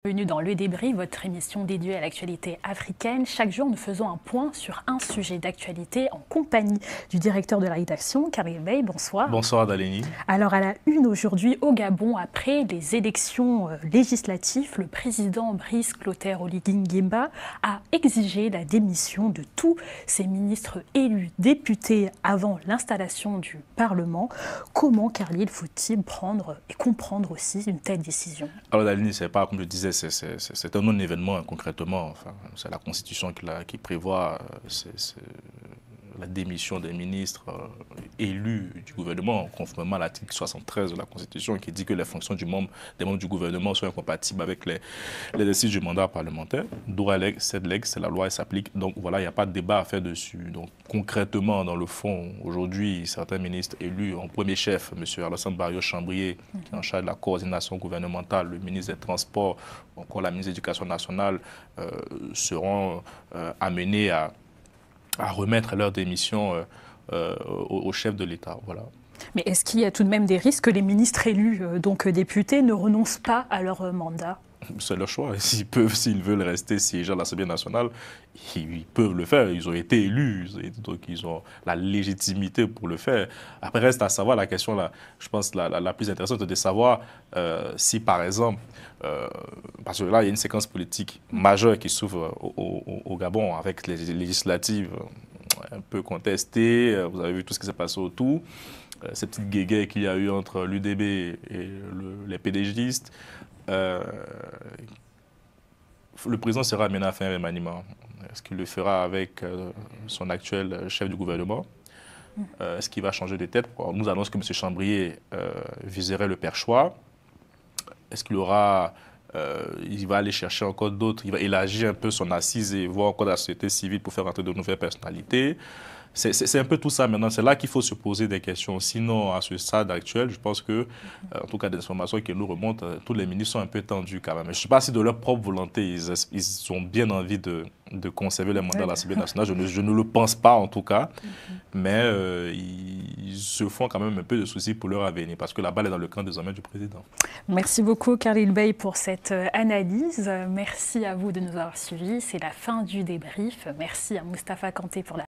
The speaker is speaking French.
Bienvenue dans Le Débrief, votre émission dédiée à l'actualité africaine. Chaque jour, nous faisons un point sur un sujet d'actualité en compagnie du directeur de la rédaction, Karl Veil. Bonsoir. Bonsoir, Daleni. Alors, à la une aujourd'hui au Gabon, après les élections législatives, le président Brice Clotaire Oligui Nguema a exigé la démission de tous ses ministres élus députés avant l'installation du Parlement. Comment, Karl, faut-il prendre et comprendre aussi une telle décision? Alors, Daleni, c'est pas, comme je disais, c'est un non-événement, hein, concrètement. Enfin, c'est la Constitution qui prévoit la démission des ministres élus du gouvernement, conformément à l'article 73 de la Constitution, qui dit que les fonctions des membres du gouvernement sont incompatibles avec l'exercice du mandat parlementaire. Droit cette règle, c'est la loi, elle s'applique. Donc voilà, il n'y a pas de débat à faire dessus. Donc concrètement, dans le fond, aujourd'hui, certains ministres élus, en premier chef, M. Alassane Bario-Chambrier, qui est en charge de la coordination gouvernementale, le ministre des Transports, encore la ministre de l'Éducation nationale, seront amenés à remettre leur démission au chef de l'État. Voilà. Mais est-ce qu'il y a tout de même des risques que les ministres élus, donc députés, ne renoncent pas à leur mandat? C'est leur choix. S'ils veulent rester siégeants à l'Assemblée nationale, ils peuvent le faire. Ils ont été élus, donc ils ont la légitimité pour le faire. Après, reste à savoir la question, là, je pense, la plus intéressante, de savoir si, par exemple, parce que là, il y a une séquence politique majeure qui s'ouvre au Gabon avec les législatives un peu contestées. Vous avez vu tout ce qui s'est passé autour. Ces petites guéguerres qu'il y a eu entre l'UDB et les PDGistes. Le président sera amené à faire un remaniement. Est-ce qu'il le fera avec son actuel chef du gouvernement? Est-ce qu'il va changer de tête? On nous annonce que M. Chambrier viserait le perchoir. Est-ce qu'il aura... il va aller chercher encore d'autres, il va élargir un peu son assise et voir encore la société civile pour faire entrer de nouvelles personnalités. C'est un peu tout ça maintenant. C'est là qu'il faut se poser des questions. Sinon, à ce stade actuel, je pense que, en tout cas, des informations qui nous remontent, tous les ministres sont un peu tendus quand même. Je ne sais pas si de leur propre volonté, ils ont bien envie de conserver les mandats à l'Assemblée nationale. Je ne le pense pas, en tout cas. Mais ils se font quand même un peu de soucis pour leur avenir, parce que la balle est dans le camp désormais du président. Merci beaucoup, Karl Veil, pour cette analyse. Merci à vous de nous avoir suivis. C'est la fin du débrief. Merci à Moustapha Kanté pour la